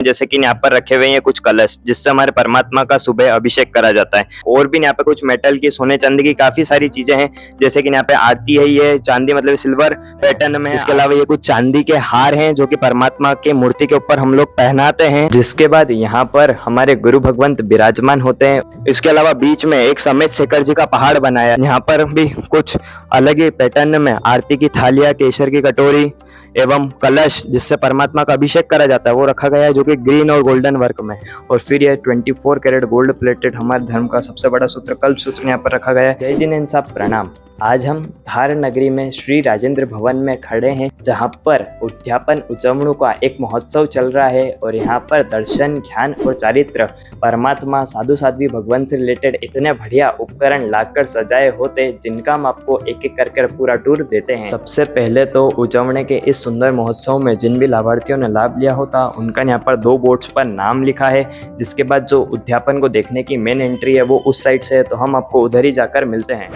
जैसे कि यहाँ पर रखे हुए हैं कुछ कलश जिससे हमारे परमात्मा का सुबह अभिषेक करा जाता है। और भी यहाँ पे कुछ मेटल की, सोने चांदी की काफी सारी चीजें हैं। जैसे कि यहाँ पे आरती है, ये चांदी मतलब सिल्वर पैटर्न में है। इसके अलावा ये कुछ चांदी के हार हैं जो कि परमात्मा के मूर्ति के ऊपर हम लोग पहनाते हैं। जिसके बाद यहाँ पर हमारे गुरु भगवंत विराजमान होते हैं। इसके अलावा बीच में एक समेत शेखर जी का पहाड़ बनाया, यहाँ पर भी कुछ अलग ही पैटर्न में आरती की थालियां, केसर की कटोरी एवं कलश जिससे परमात्मा का अभिषेक करा जाता है वो रखा गया है, जो कि ग्रीन और गोल्डन वर्क में। और फिर ये 24 कैरेट गोल्ड प्लेटेड हमारे धर्म का सबसे बड़ा सूत्र कल्प सूत्र यहाँ पर रखा गया है। जय जिनेन्द्र साहब प्रणाम। आज हम धार नगरी में श्री राजेंद्र भवन में खड़े हैं, जहां पर उद्यापन उचमणु का एक महोत्सव चल रहा है। और यहाँ पर दर्शन, ज्ञान और चारित्र, परमात्मा, साधु साध्वी, भगवान से रिलेटेड इतने बढ़िया उपकरण लाकर सजाए होते जिनका हम आपको एक एक करके पूरा टूर देते हैं। सबसे पहले तो उचमणे के इस सुंदर महोत्सव में जिन भी लाभार्थियों ने लाभ लिया होता उनका यहाँ पर 2 बोर्ड्स पर नाम लिखा है। जिसके बाद जो उद्यापन को देखने की मेन एंट्री है वो उस साइड से है, तो हम आपको उधर ही जाकर मिलते हैं।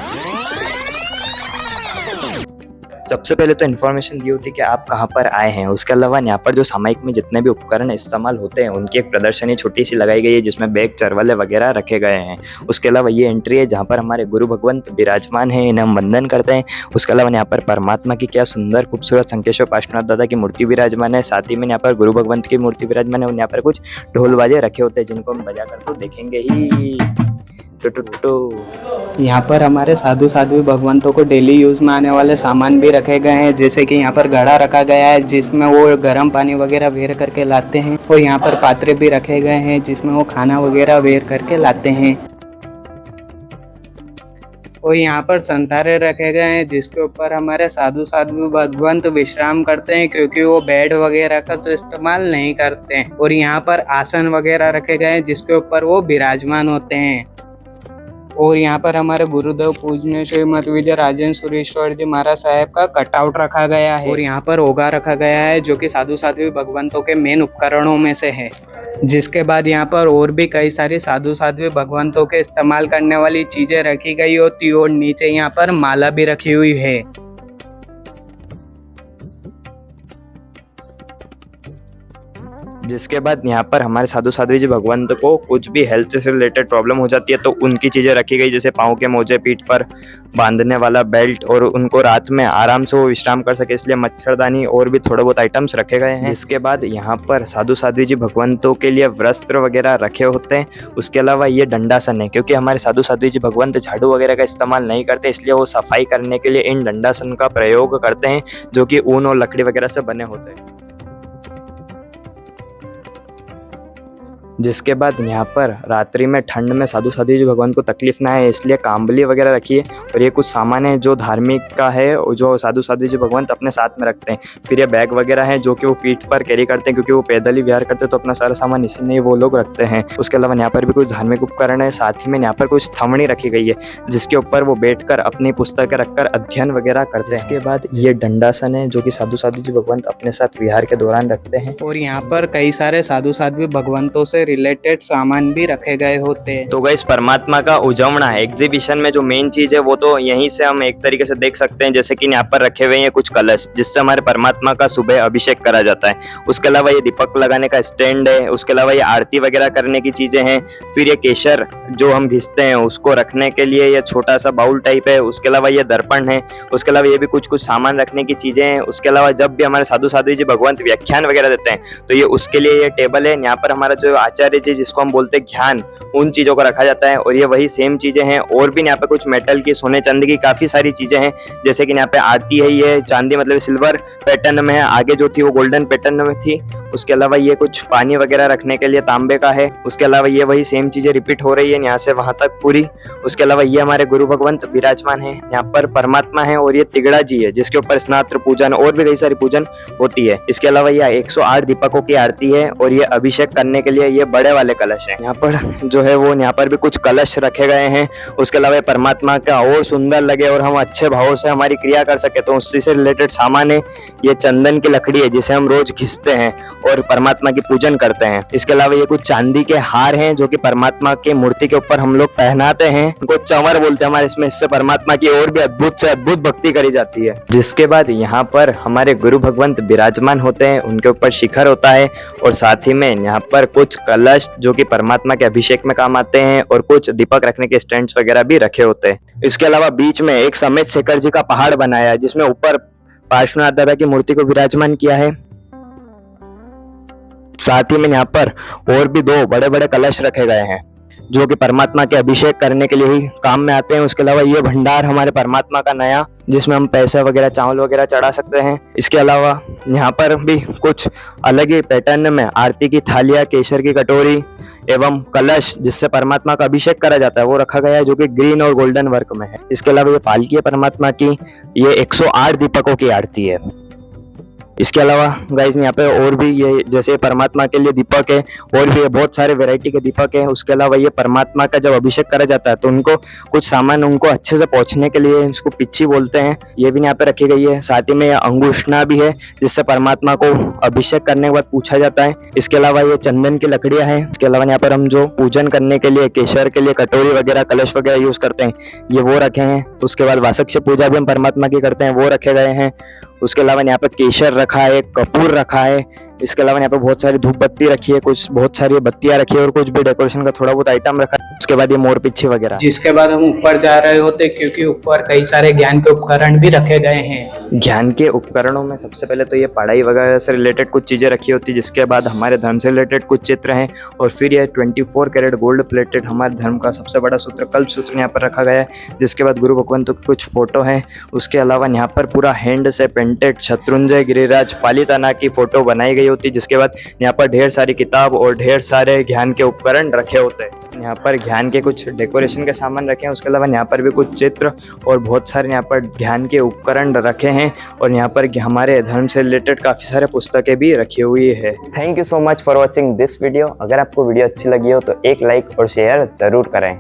सबसे पहले तो इन्फॉर्मेशन दी होती है कि आप कहाँ पर आए हैं। उसके अलावा यहाँ पर जो सामयिक में जितने भी उपकरण इस्तेमाल होते हैं उनकी एक प्रदर्शनी छोटी सी लगाई गई है, जिसमें बैग, चरवाले वगैरह रखे गए हैं। उसके अलावा ये एंट्री है जहाँ पर हमारे गुरु भगवंत विराजमान है, इन्हें हम वंदन करते हैं। उसके अलावा यहाँ पर परमात्मा की क्या सुंदर खूबसूरत संकेश्वर पार्श्वनाथ दादा की मूर्ति विराजमान है। साथ ही में यहाँ पर गुरु भगवंत की मूर्ति विराजमान है। और यहाँ पर कुछ ढोल बाजे रखे होते हैं जिनको हम बजा कर तो देखेंगे ही। यहाँ पर हमारे साधु साध्वी भगवंतों को डेली यूज में आने वाले सामान भी रखे गए हैं। जैसे कि यहाँ पर घड़ा रखा गया है जिसमें वो गर्म पानी वगैरह वेर करके लाते हैं। और यहाँ पर पात्रे भी रखे गए हैं जिसमें वो खाना वगैरह वेर करके लाते हैं। और यहाँ पर संतारे रखे गए हैं जिसके ऊपर हमारे साधु साध्वी भगवंत विश्राम करते हैं, क्योंकि वो बेड वगैरह का तो इस्तेमाल नहीं करते हैं। और यहाँ पर आसन वगैरह रखे गए हैं जिसके ऊपर वो विराजमान होते हैं। और यहाँ पर हमारे गुरुदेव पूजनीय श्रीमद विजय राजेंद्र सुरेश्वर जी महाराज साहब का कटआउट रखा गया है। और यहाँ पर ओगा रखा गया है जो कि साधु साध्वी भगवंतों के मेन उपकरणों में से है। जिसके बाद यहाँ पर और भी कई सारी साधु साध्वी भगवंतों के इस्तेमाल करने वाली चीजें रखी गई होती है। और नीचे यहाँ पर माला भी रखी हुई है। जिसके बाद यहाँ पर हमारे साधु साध्वी जी भगवंत को कुछ भी हेल्थ से रिलेटेड प्रॉब्लम हो जाती है तो उनकी चीज़ें रखी गई, जैसे पाँव के मोजे, पीठ पर बांधने वाला बेल्ट, और उनको रात में आराम से वो विश्राम कर सके इसलिए मच्छरदानी और भी थोड़े बहुत आइटम्स रखे गए हैं। इसके बाद यहाँ पर साधु साध्वी जी भगवंतों के लिए वस्त्र वगैरह रखे होते हैं। उसके अलावा ये डंडासन है, क्योंकि हमारे साधु साध्वी जी भगवंत झाड़ू वगैरह का इस्तेमाल नहीं करते, इसलिए वो सफाई करने के लिए इन डंडासन का प्रयोग करते हैं, जो कि ऊन और लकड़ी वगैरह से बने होते हैं। जिसके बाद यहाँ पर रात्रि में ठंड में साधु साध्वी जी भगवान को तकलीफ ना है इसलिए कांबली वगैरह रखी है। और ये कुछ सामान है जो धार्मिक का है और जो साधु साध्वी जी भगवंत अपने साथ में रखते हैं। फिर ये बैग वगैरह है जो कि वो पीठ पर कैरी करते हैं, क्योंकि वो पैदल ही विहार करते हैं तो अपना सारा सामान इसी में वो लोग रखते हैं। उसके अलावा यहाँ पर भी कुछ धार्मिक उपकरण है। साथ ही में यहाँ पर कुछ थमड़ी रखी गई है जिसके ऊपर वो बैठकर अपनी पुस्तकें रखकर अध्ययन वगैरह करते हैं। इसके बाद ये डंडासन है जो कि साधु साध्वी जी भगवंत अपने साथ विहार के दौरान रखते हैं। और यहाँ पर कई सारे साधु साध्वी भगवंतों से रिलेटेड सामान भी रखे गए होते हैं। तो गाइस, परमात्मा का उजवना है एग्जीबिशन में जो मेन चीज है वो तो यहीं से हम एक तरीके से देख सकते हैं। जैसे कि यहाँ पर रखे हुए हैं कुछ कलश जिससे हमारे परमात्मा का सुबह अभिषेक करा जाता है। उसके अलावा ये दीपक लगाने का स्टैंड है। उसके अलावा ये आरती वगैरह करने की चीजें हैं। फिर ये केसर जो हम घिसते हैं उसको रखने के लिए ये छोटा सा बाउल टाइप है। उसके अलावा ये दर्पण है। उसके अलावा ये भी कुछ सामान रखने की चीजें हैं। उसके अलावा जब भी हमारे साधु साध्वी जी भगवंत व्याख्यान वगैरह देते हैं तो ये उसके लिए ये टेबल है। यहाँ पर हमारा जो आचार्य जी जिसको हम बोलते हैं ज्ञान, उन चीजों को रखा जाता है। और ये वही सेम चीजें हैं। और भी यहाँ पे कुछ मेटल की, सोने चांदी की काफी सारी चीजें हैं। जैसे कि यहाँ पे आरती है, ये चांदी मतलब सिल्वर पैटर्न में है, आगे जो थी वो गोल्डन पैटर्न में थी। उसके अलावा ये कुछ पानी वगैरह रखने के लिए तांबे का है। उसके अलावा ये वही सेम चीजें रिपीट हो रही है यहाँ से वहां तक पूरी। उसके अलावा ये हमारे गुरु भगवंत विराजमान है, यहाँ पर परमात्मा है। और ये तिगड़ा जी है जिसके ऊपर स्नात्र पूजन और भी कई सारी पूजन होती है। इसके अलावा ये 108 दीपकों की आरती है। और ये अभिषेक करने के लिए ये बड़े वाले कलश है। यहाँ पर जो है वो यहाँ पर भी कुछ कलश रखे गए हैं। उसके अलावा परमात्मा का और सुंदर लगे और हम अच्छे भाव से हमारी क्रिया कर सके तो उसी से रिलेटेड सामान है। ये चंदन की लकड़ी है जिसे हम रोज घिसते हैं। और परमात्मा की पूजन करते हैं। इसके अलावा ये कुछ चांदी के हार हैं जो कि परमात्मा के मूर्ति के ऊपर हम लोग पहनाते हैं, उनको चंवर बोलते हैं हमारे इसमें। इससे परमात्मा की और भी अद्भुत से अद्भुत भक्ति करी जाती है। जिसके बाद यहाँ पर हमारे गुरु भगवंत विराजमान होते हैं, उनके ऊपर शिखर होता है और साथ ही में यहाँ पर कुछ कलश जो कि परमात्मा के अभिषेक में काम आते हैं और कुछ दीपक रखने के स्टैंड्स वगैरह भी रखे होते हैं। इसके अलावा बीच में एक समेत शेखर जी का पहाड़ बनाया है जिसमें ऊपर पार्श्वनाथ दादा की मूर्ति को विराजमान किया है। साथ ही में यहाँ पर और भी 2 बड़े बड़े कलश रखे गए हैं जो कि परमात्मा के अभिषेक करने के लिए ही काम में आते हैं। उसके अलावा ये भंडार हमारे परमात्मा का नया, जिसमें हम पैसे वगैरह चावल वगैरह चढ़ा सकते हैं। इसके अलावा यहाँ पर भी कुछ अलग ही पैटर्न में आरती की थालियाँ, केसर की कटोरी एवं कलश जिससे परमात्मा का अभिषेक करा जाता है वो रखा गया है जो कि ग्रीन और गोल्डन वर्क में है। इसके अलावा ये पालकी है परमात्मा की, ये 108 दीपकों की आरती है। इसके अलावा गाइस यहाँ पे और भी ये जैसे परमात्मा के लिए दीपक है और भी बहुत सारे वैरायटी के दीपक है। उसके अलावा ये परमात्मा का जब अभिषेक करा जाता है तो उनको कुछ सामान उनको अच्छे से पहुंचने के लिए इसको पिच्ची बोलते हैं, ये भी यहाँ पे रखी गई है। साथ ही में यह अंगुष्ठा भी है जिससे परमात्मा को अभिषेक करने के बाद पूछा जाता है। इसके अलावा ये चंदन की लकड़ियां हैं। इसके अलावा यहाँ पर हम जो पूजन करने के लिए केसर के लिए कटोरी वगैरह, कलश वगैरह यूज करते हैं ये वो रखे हैं। उसके बाद वासक से पूजा भी हम परमात्मा की करते हैं, वो रखे गए हैं। उसके अलावा यहाँ पर केसर रखा है, कपूर रखा है। इसके अलावा यहाँ पे बहुत सारी धूप बत्ती रखी है, कुछ बहुत सारी बत्तियां रखी है और कुछ भी डेकोरेशन का थोड़ा बहुत आइटम रखा है। उसके बाद ये मोर पिच्छी वगैरह। जिसके बाद हम ऊपर जा रहे होते क्योंकि ऊपर कई सारे ज्ञान के उपकरण भी रखे गए हैं। ज्ञान के उपकरणों में सबसे पहले तो ये पढ़ाई वगैरह से रिलेटेड कुछ चीजें रखी होती है, जिसके बाद हमारे धर्म से रिलेटेड कुछ चित्र हैं और फिर ये 24 कैरेट गोल्ड प्लेटेड हमारे धर्म का सबसे बड़ा सूत्र कल्प सूत्र यहाँ पर रखा गया है। जिसके बाद गुरु भगवंतों की कुछ फोटो है। उसके अलावा यहाँ पर पूरा हैंड से पेंटेड शत्रुंजय, गिरिराज, पालिताना की फोटो बनाई गई होती है। जिसके बाद यहाँ पर ढेर सारी किताब और ढेर सारे ज्ञान के उपकरण रखे होते हैं। यहाँ पर ज्ञान के कुछ डेकोरेशन के सामान रखे हैं। उसके अलावा यहाँ पर भी कुछ चित्र और बहुत सारे यहाँ पर ज्ञान के उपकरण रखे हैं और यहाँ पर हमारे धर्म से रिलेटेड काफ़ी सारे पुस्तकें भी रखी हुई है। Thank you so much for watching this video. अगर आपको वीडियो अच्छी लगी हो तो एक लाइक और शेयर जरूर करें।